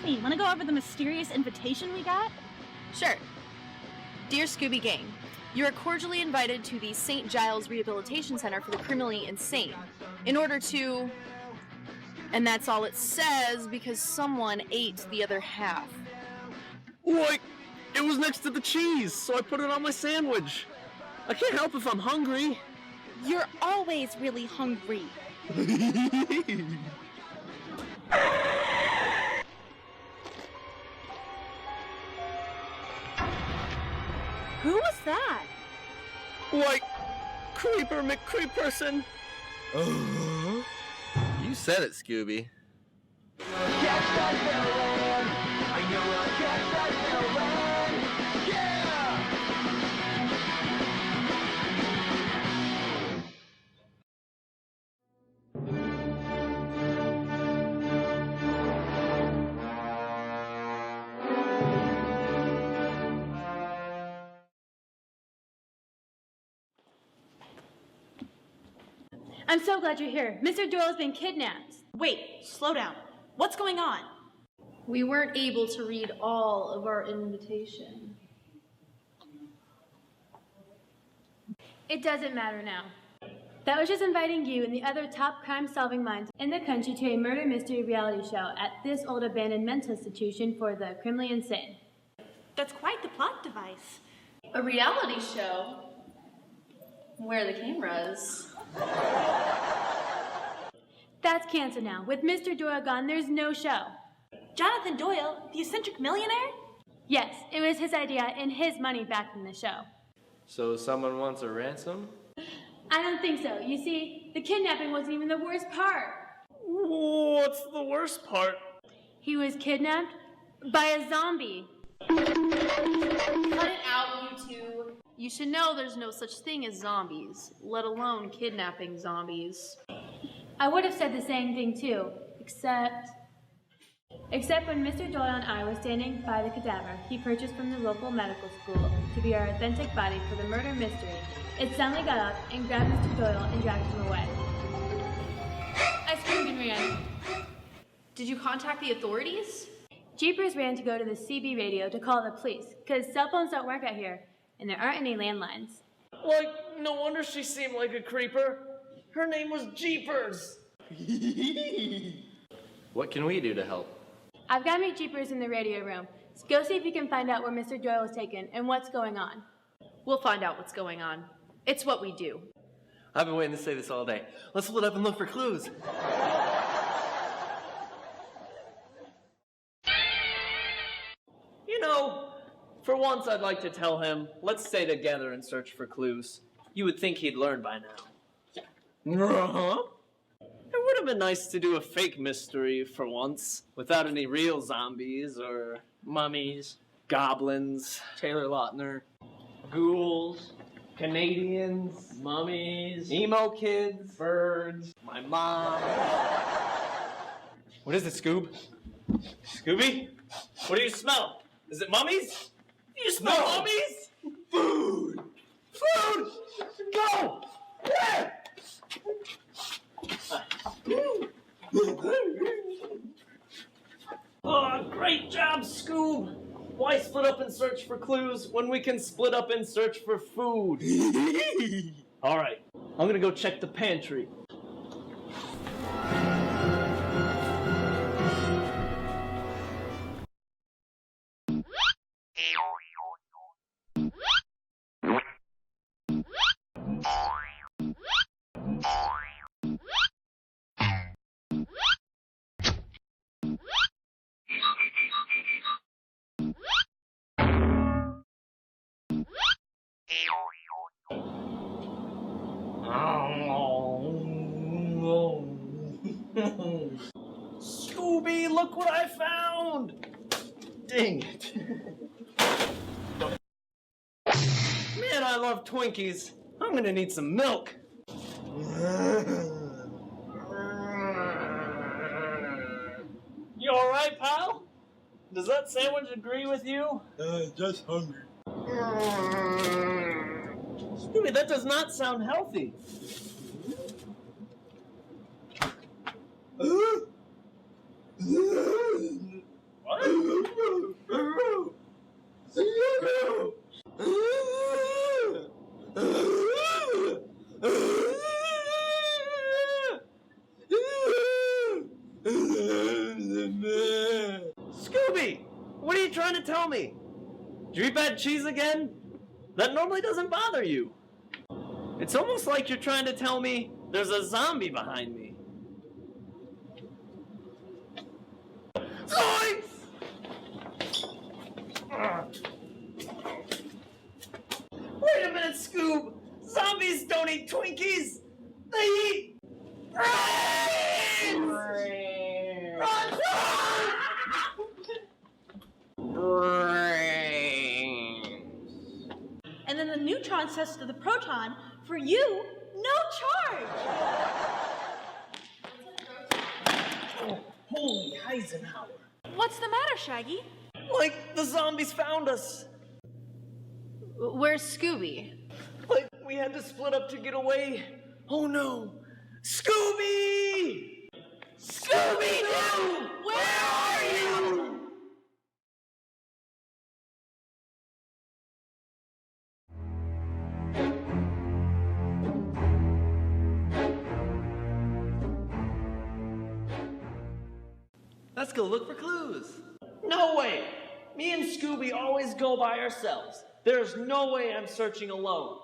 with me. Want to go over the mysterious invitation we got? Sure. Dear Scooby Gang, you are cordially invited to the St. Giles Rehabilitation Center for the Criminally Insane in order to... And that's all it says because someone ate the other half. What? It was next to the cheese, so I put it on my sandwich. I can't help if I'm hungry. You're always really hungry. Who was that? Like, Creeper McCreeperson. You said it, Scooby. I'm so glad you're here. Mr. Doyle's been kidnapped. Wait, slow down. What's going on? We weren't able to read all of our invitation. It doesn't matter now. That was just inviting you and the other top crime-solving minds in the country to a murder mystery reality show at this old abandoned mental institution for the criminally insane. That's quite the plot device. A reality show? Where are the cameras? That's canceled now. With Mr. Doyle gone, there's no show. Jonathan Doyle, the eccentric millionaire? Yes, it was his idea and his money back in the show. So someone wants a ransom? I don't think so. You see, the kidnapping wasn't even the worst part. What's the worst part? He was kidnapped by a zombie. Cut it out, you two. You should know there's no such thing as zombies, let alone kidnapping zombies. I would have said the same thing too, except when Mr. Doyle and I were standing by the cadaver he purchased from the local medical school to be our authentic body for the murder mystery, it suddenly got up and grabbed Mr. Doyle and dragged him away. I screamed and ran. Did you contact the authorities? Jeepers ran to go to the CB radio to call the police, because cell phones don't work out here, and there aren't any landlines. Like, no wonder she seemed like a creeper. Her name was Jeepers. What can we do to help? I've got to meet Jeepers in the radio room. So go see if you can find out where Mr. Doyle was taken and what's going on. We'll find out what's going on. It's what we do. I've been waiting to say this all day. Let's split up and look for clues. You know, for once I'd like to tell him, let's stay together and search for clues. You would think he'd learn by now. Uh-huh. It would have been nice to do a fake mystery for once, without any real zombies or mummies, goblins, Taylor Lautner, ghouls, Canadians, mummies, emo kids, birds, my mom. What is it, Scoob? Scooby? What do you smell? Is it mummies? You smell mummies? Food! Food! Go! Yeah! Oh, great job, Scoob! Why split up and search for clues when we can split up and search for food? Alright, I'm gonna go check the pantry. Scooby, look what I found! Dang it. Man, I love Twinkies. I'm gonna need some milk. You alright, pal? Does that sandwich agree with you? Just hungry. Scooby, that does not sound healthy. Scooby! What are you trying to tell me? Did you eat bad cheese again? That normally doesn't bother you. It's almost like you're trying to tell me there's a zombie behind me. Zoinks! Wait a minute, Scoob! Zombies don't eat Twinkies! They eat brains! Run! Brains. And then the neutron says to the proton, for you, no charge! Oh, holy Eisenhower. What's the matter, Shaggy? Like the zombies found us. Where's Scooby? Like we had to split up to get away. Oh no. Scooby! Scooby-Doo! Where are you? Let's go look for clues. No way. Me and Scooby always go by ourselves. There's no way I'm searching alone.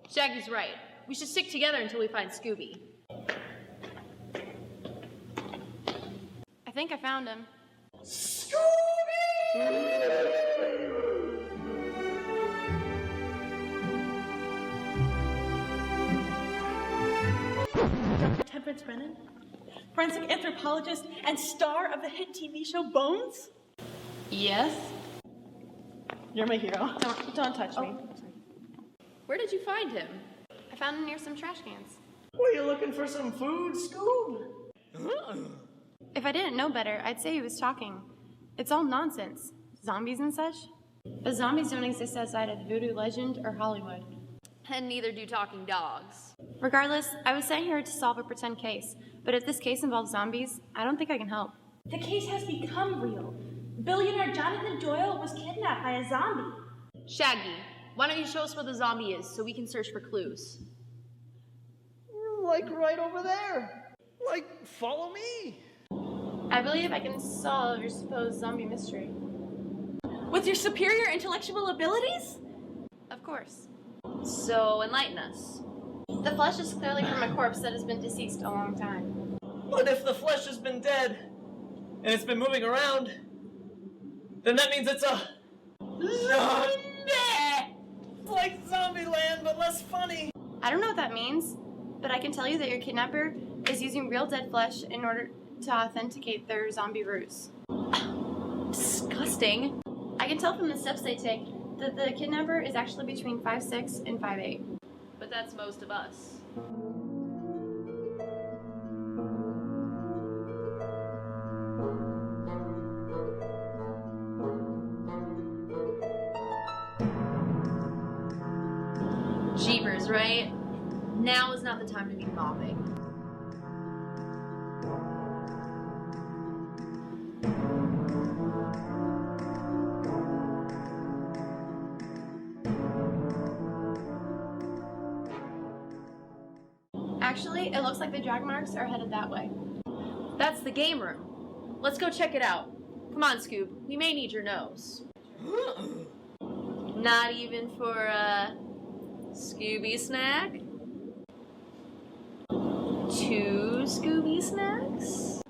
Shaggy's right. We should stick together until we find Scooby. I think I found him. Dr. Temperance Brennan, forensic anthropologist and star of the hit TV show Bones? Yes? You're my hero. Don't touch me. Where did you find him? I found him near some trash cans. Were you looking for some food, Scoob? If I didn't know better, I'd say he was talking. It's all nonsense. Zombies and such. But zombies don't exist outside of voodoo legend or Hollywood. And neither do talking dogs. Regardless, I was sent here to solve a pretend case. But if this case involves zombies, I don't think I can help. The case has become real. Billionaire Jonathan Doyle was kidnapped by a zombie. Shaggy, why don't you show us where the zombie is so we can search for clues? Like right over there. Like, follow me. I believe I can solve your supposed zombie mystery. With your superior intellectual abilities? Of course. So enlighten us. The flesh is clearly from a corpse that has been deceased a long time. But if the flesh has been dead, and it's been moving around, then that means it's a zombie! Like Zombieland, but less funny. I don't know what that means, but I can tell you that your kidnapper is using real dead flesh in order to authenticate their zombie ruse. Disgusting. I can tell from the steps they take that the kidnapper is actually between 5'6" and 5'8". But that's most of us. Jeepers, right? Now is not the time to be mopping. Actually, it looks like the drag marks are headed that way. That's the game room. Let's go check it out. Come on, Scoob. We may need your nose. Not even for a Scooby snack? 2 Scooby snacks?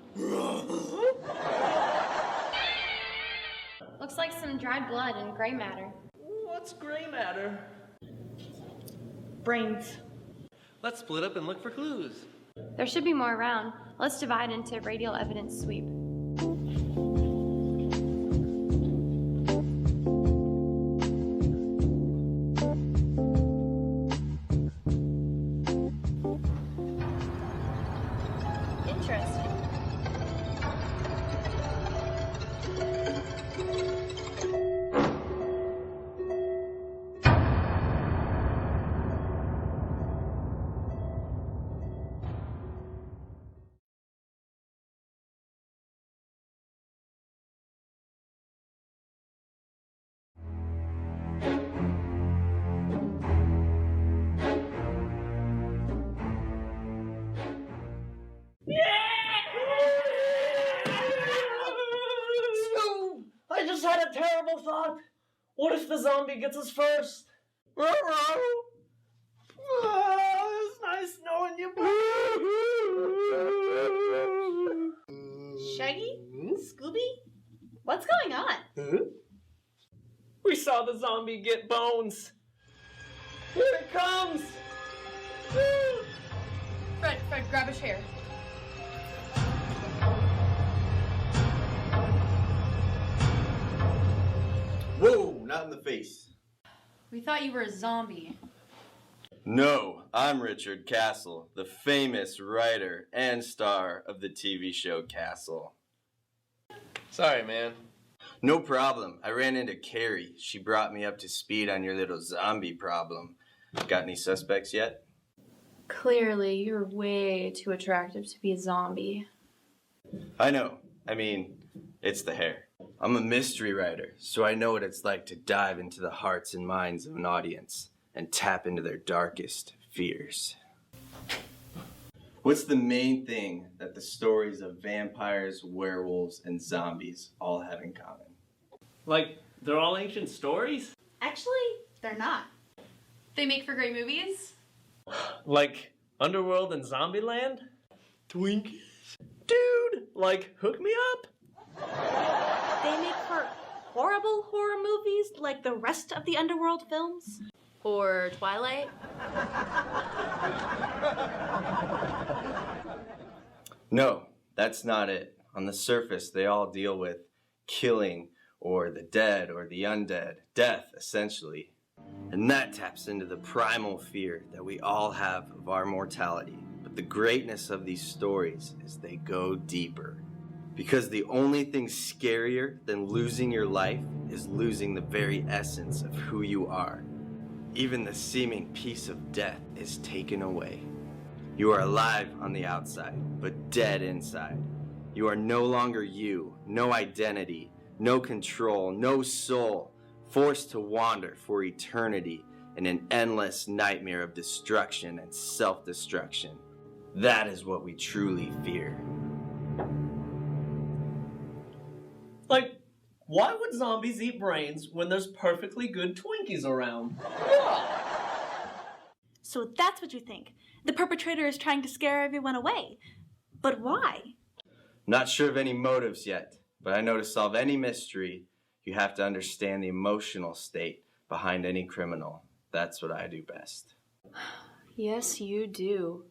Looks like some dried blood and gray matter. What's gray matter? Brains. Let's split up and look for clues. There should be more around. Let's divide into radial evidence sweep. What if the zombie gets us first? It's nice knowing you. Shaggy? Scooby? What's going on? We saw the zombie get Bones. Here it comes. Fred, grab a chair. Whoa, not in the face. We thought you were a zombie. No, I'm Richard Castle, the famous writer and star of the TV show Castle. Sorry, man. No problem. I ran into Carrie. She brought me up to speed on your little zombie problem. Got any suspects yet? Clearly, you're way too attractive to be a zombie. I know. I mean, it's the hair. I'm a mystery writer, so I know what it's like to dive into the hearts and minds of an audience and tap into their darkest fears. What's the main thing that the stories of vampires, werewolves, and zombies all have in common? Like, they're all ancient stories? Actually, they're not. They make for great movies? Like Underworld and Zombieland? Twinkies? Dude, like, hook me up. They make for horrible horror movies like the rest of the Underworld films. Or Twilight? No, that's not it. On the surface, they all deal with killing or the dead or the undead. Death, essentially. And that taps into the primal fear that we all have of our mortality. But the greatness of these stories is they go deeper. Because the only thing scarier than losing your life is losing the very essence of who you are. Even the seeming peace of death is taken away. You are alive on the outside, but dead inside. You are no longer you, no identity, no control, no soul, forced to wander for eternity in an endless nightmare of destruction and self-destruction. That is what we truly fear. Like, why would zombies eat brains when there's perfectly good Twinkies around? So that's what you think. The perpetrator is trying to scare everyone away. But why? Not sure of any motives yet, but I know to solve any mystery, you have to understand the emotional state behind any criminal. That's what I do best. Yes, you do.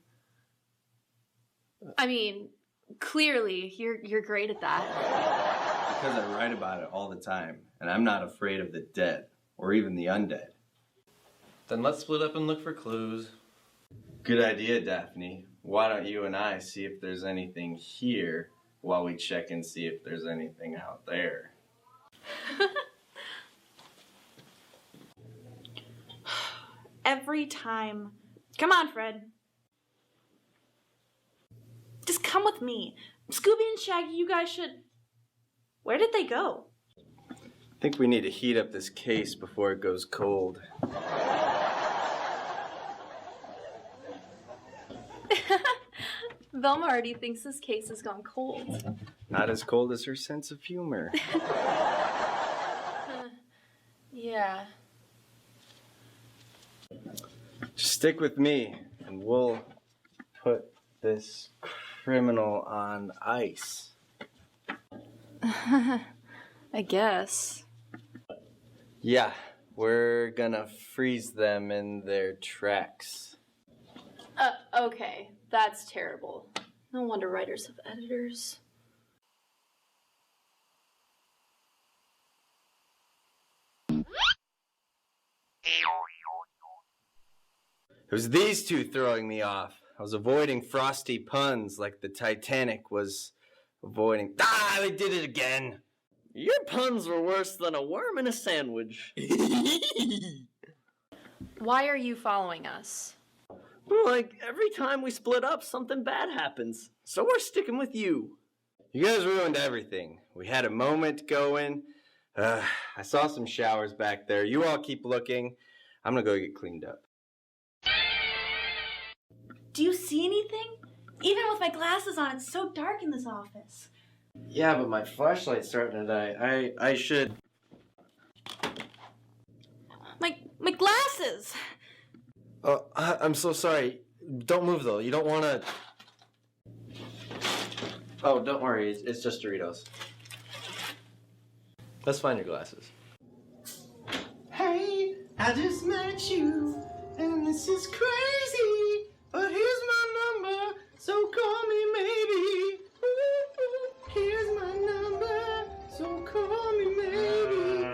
I mean, clearly, you're great at that. Because I write about it all the time, and I'm not afraid of the dead, or even the undead. Then let's split up and look for clues. Good idea, Daphne. Why don't you and I see if there's anything here while we check and see if there's anything out there? Every time. Come on, Fred. Just come with me. Scooby and Shaggy, you guys should... Where did they go? I think we need to heat up this case before it goes cold. Velma already thinks this case has gone cold. Not as cold as her sense of humor. Yeah. Just stick with me, and we'll put this criminal on ice. I guess. Yeah, we're gonna freeze them in their tracks. Okay. That's terrible. No wonder writers have editors. It was these two throwing me off. I was avoiding frosty puns like the Titanic was avoiding... Ah, I did it again! Your puns were worse than a worm in a sandwich. Why are you following us? Like, every time we split up, something bad happens. So we're sticking with you. You guys ruined everything. We had a moment going. I saw some showers back there. You all keep looking. I'm gonna go get cleaned up. Do you see anything? Even with my glasses on, it's so dark in this office. Yeah, but my flashlight's starting to die. I should... glasses. I'm so sorry. Don't move though. You don't want to. Oh, don't worry. It's just Doritos. Let's find your glasses. Hey, I just met you, and this is crazy. But here's my number, so call me maybe. Ooh, here's my number, so call me maybe.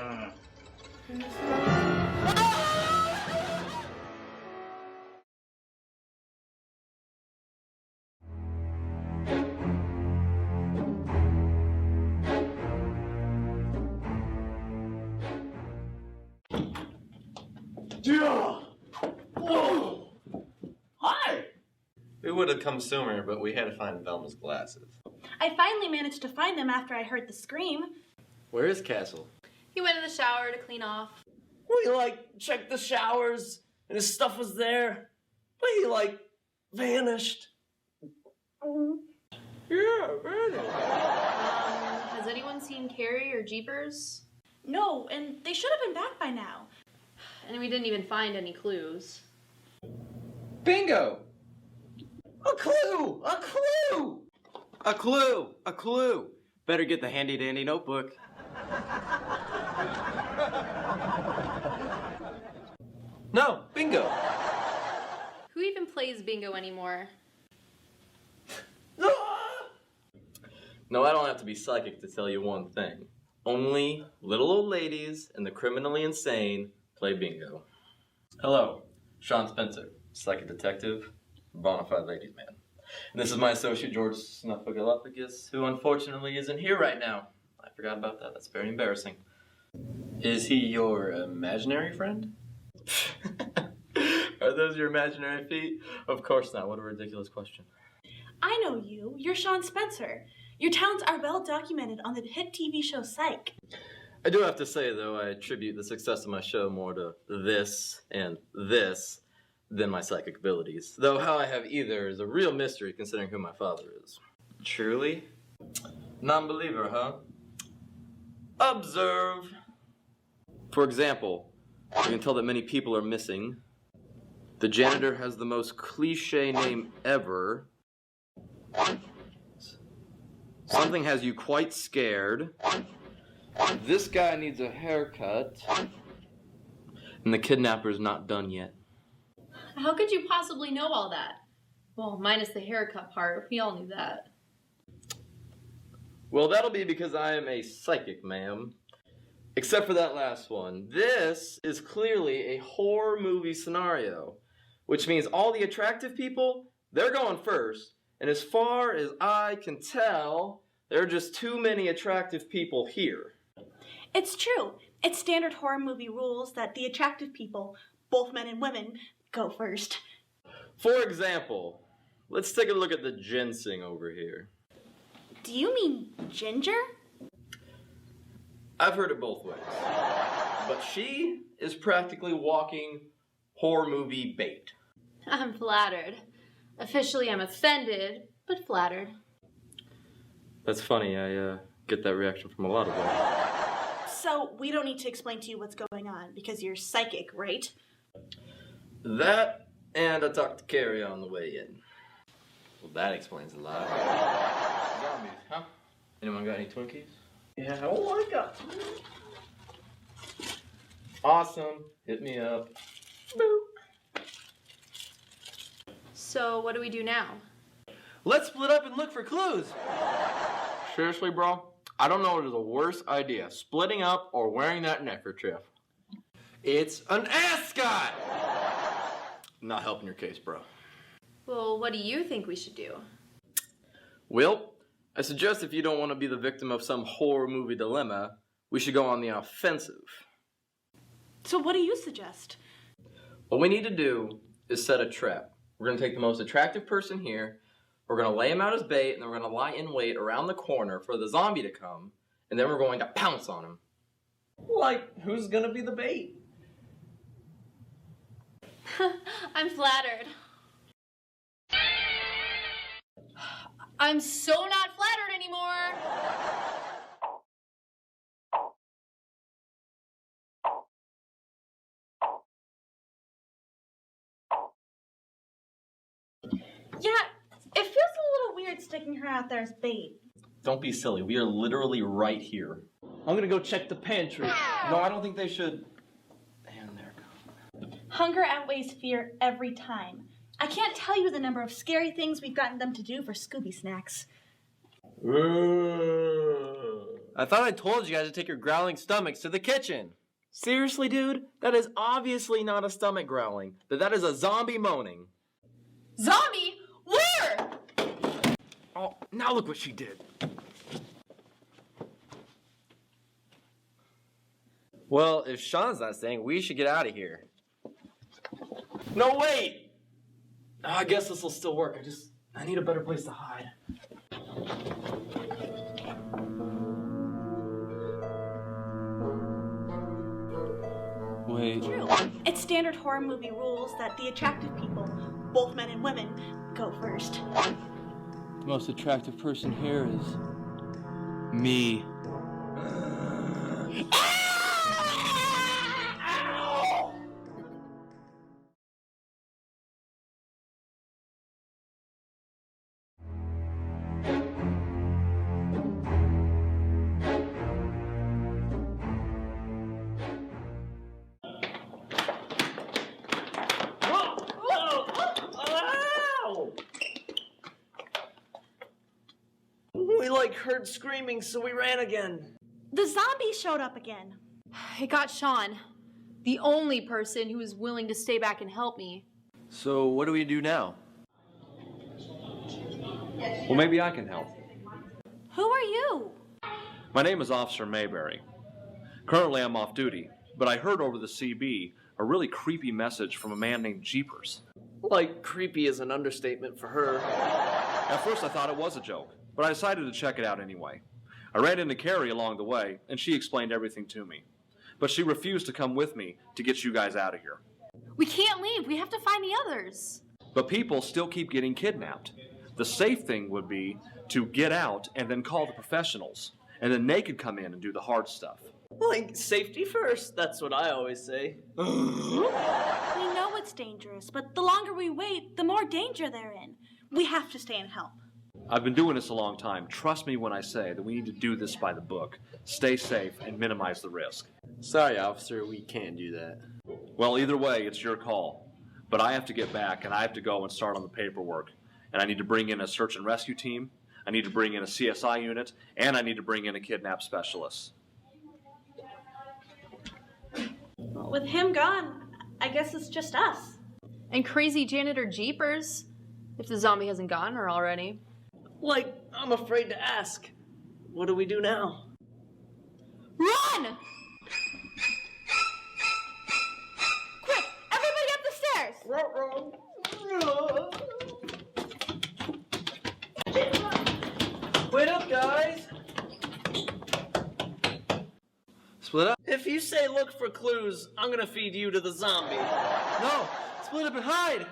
Whoa! Hi! We would have come sooner, but we had to find Velma's glasses. I finally managed to find them after I heard the scream. Where is Castle? He went in the shower to clean off. We checked the showers and his stuff was there, but he vanished. Yeah, vanished. Has anyone seen Carrie or Jeepers? No, and they should have been back by now. And we didn't even find any clues. Bingo! A clue! A clue! A clue! A clue! Better get the handy dandy notebook. No, bingo! Who even plays bingo anymore? No, I don't have to be psychic to tell you one thing. Only little old ladies and the criminally insane play bingo. Hello, Sean Spencer, psychic detective, bona fide ladies man. And this is my associate George Snuffleupagus, who unfortunately isn't here right now. I forgot about that. That's very embarrassing. Is he your imaginary friend? Are those your imaginary feet? Of course not. What a ridiculous question. I know you. You're Sean Spencer. Your talents are well documented on the hit TV show Psych. I do have to say, though, I attribute the success of my show more to this and this than my psychic abilities. Though how I have either is a real mystery considering who my father is. Truly? Non-believer, huh? Observe. For example, you can tell that many people are missing. The janitor has the most cliche name ever. Something has you quite scared. This guy needs a haircut. And the kidnapper's not done yet. How could you possibly know all that? Well, minus the haircut part. We all knew that. Well, that'll be because I am a psychic, ma'am. Except for that last one. This is clearly a horror movie scenario, which means all the attractive people, they're going first. And as far as I can tell, there are just too many attractive people here. It's true. It's standard horror movie rules that the attractive people, both men and women, go first. For example, let's take a look at the ginseng over here. Do you mean ginger? I've heard it both ways. But she is practically walking horror movie bait. I'm flattered. Officially, I'm offended, but flattered. That's funny, I get that reaction from a lot of women. So we don't need to explain to you what's going on because you're psychic, right? That, and I talked to Carrie on the way in. Well, that explains a lot. Zombies, huh? Anyone got any Twinkies? Yeah, oh, I got some. Awesome. Hit me up. Boop. So, what do we do now? Let's split up and look for clues. Seriously, bro? I don't know what is the worst idea, splitting up or wearing that neckerchief. It's an ascot! Not helping your case, bro. Well, what do you think we should do? Well, I suggest if you don't want to be the victim of some horror movie dilemma, we should go on the offensive. So what do you suggest? What we need to do is set a trap. We're going to take the most attractive person here, we're going to lay him out as bait, and then we're going to lie in wait around the corner for the zombie to come, and then we're going to pounce on him. Who's gonna be the bait? I'm flattered. I'm so not flattered anymore. Yeah, it feels a little weird sticking her out there as bait. Don't be silly. We are literally right here. I'm gonna go check the pantry. No, I don't think they should. And there it goes. Hunger outweighs fear every time. I can't tell you the number of scary things we've gotten them to do for Scooby snacks. I thought I told you guys to take your growling stomachs to the kitchen. Seriously, dude? That is obviously not a stomach growling. That is a zombie moaning. Zombie? Where? Oh, now look what she did. Well, if Sean's not staying, we should get out of here. No, wait! I guess this will still work. I need a better place to hide. Wait. True. It's standard horror movie rules that the attractive people, both men and women, go first. The most attractive person here is me. We heard screaming, so we ran again. The zombies showed up again. It got Sean, the only person who was willing to stay back and help me. So what do we do now? Well, maybe I can help. Who are you? My name is Officer Mayberry. Currently, I'm off duty, but I heard over the CB a really creepy message from a man named Jeepers. Like, creepy is an understatement for her. At first, I thought it was a joke, but I decided to check it out anyway. I ran into Carrie along the way, and she explained everything to me. But she refused to come with me to get you guys out of here. We can't leave. We have to find the others. But people still keep getting kidnapped. The safe thing would be to get out and then call the professionals, and then they could come in and do the hard stuff. Like, safety first, that's what I always say. We know it's dangerous, but the longer we wait, the more danger they're in. We have to stay and help. I've been doing this a long time. Trust me when I say that we need to do this by the book. Stay safe and minimize the risk. Sorry, officer, we can't do that. Well, either way, it's your call. But I have to get back, and I have to go and start on the paperwork. And I need to bring in a search and rescue team, I need to bring in a CSI unit, and I need to bring in a kidnap specialist. Well, with him gone, I guess it's just us. And crazy janitor Jeepers, if the zombie hasn't gotten her already. Like, I'm afraid to ask. What do we do now? Run! Quick, everybody up the stairs! Wait up, guys! Split up? If you say look for clues, I'm gonna feed you to the zombie. No! Split up and hide!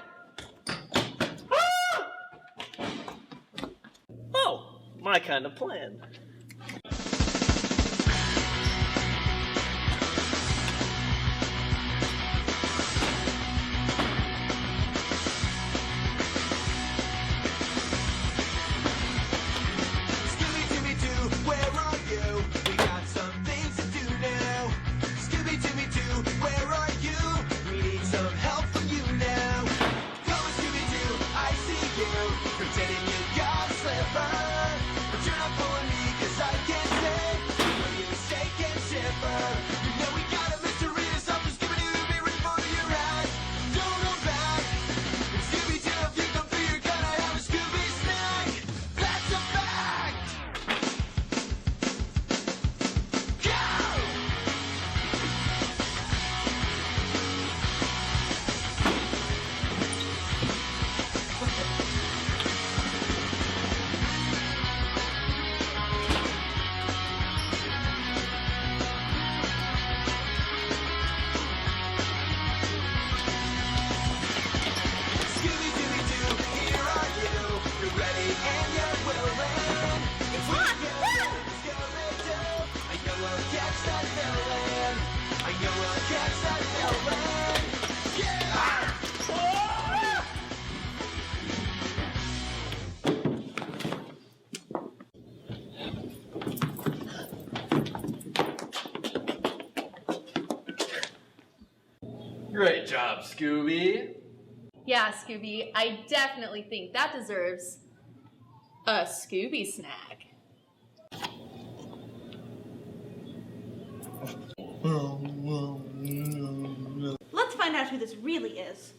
Oh, my kind of plan. Scooby-Dooby-Doo, where are you? We got some things to do now. Scooby-Dooby-Doo, where are you? We need some help from you now. Come on, Scooby-Doo, I see you. Pretending you got a slipper, but you're not fooling me. Great job, Scooby. Yeah, Scooby, I definitely think that deserves a Scooby snack. Let's find out who this really is.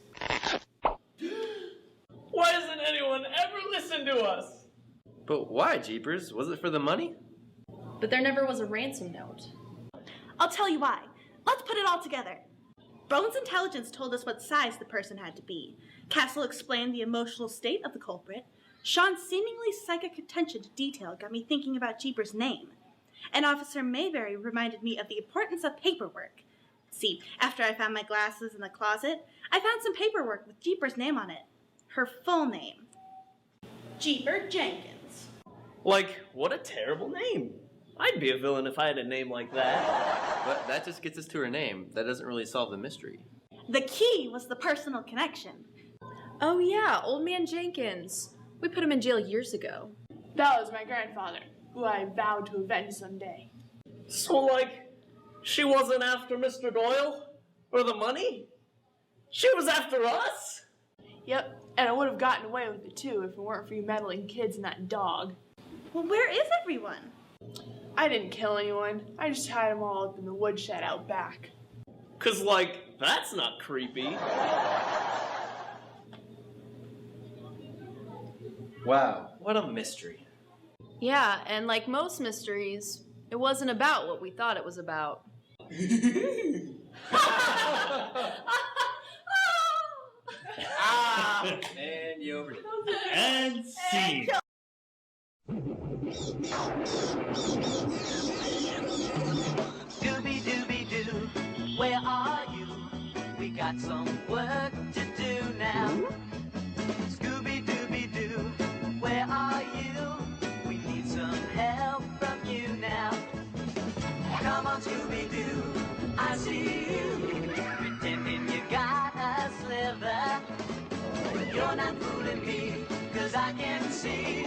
Why doesn't anyone ever listen to us? But why, Jeepers? Was it for the money? But there never was a ransom note. I'll tell you why. Let's put it all together. Bones' intelligence told us what size the person had to be. Castle explained the emotional state of the culprit. Sean's seemingly psychic attention to detail got me thinking about Jeepers' name. And Officer Mayberry reminded me of the importance of paperwork. See, after I found my glasses in the closet, I found some paperwork with Jeepers' name on it. Her full name. Jeeper Jenkins. Like, what a terrible name. I'd be a villain if I had a name like that. But that just gets us to her name. That doesn't really solve the mystery. The key was the personal connection. Oh yeah, Old Man Jenkins. We put him in jail years ago. That was my grandfather, who I vowed to avenge someday. So, like, she wasn't after Mr. Doyle? Or the money? She was after us? Yep, and I would have gotten away with it too if it weren't for you meddling kids and that dog. Well, where is everyone? I didn't kill anyone. I just tied them all up in the woodshed out back. 'Cause, like, that's not creepy. Wow, what a mystery. Yeah, and like most mysteries, it wasn't about what we thought it was about. And you overdid it. And scene. Scooby-Dooby-Doo, where are you? We got some work to do now. Scooby-Dooby-Doo, where are you? We need some help from you now. Come on, Scooby-Doo, I see you, pretending you got a sliver. You're not fooling me, 'cause I can see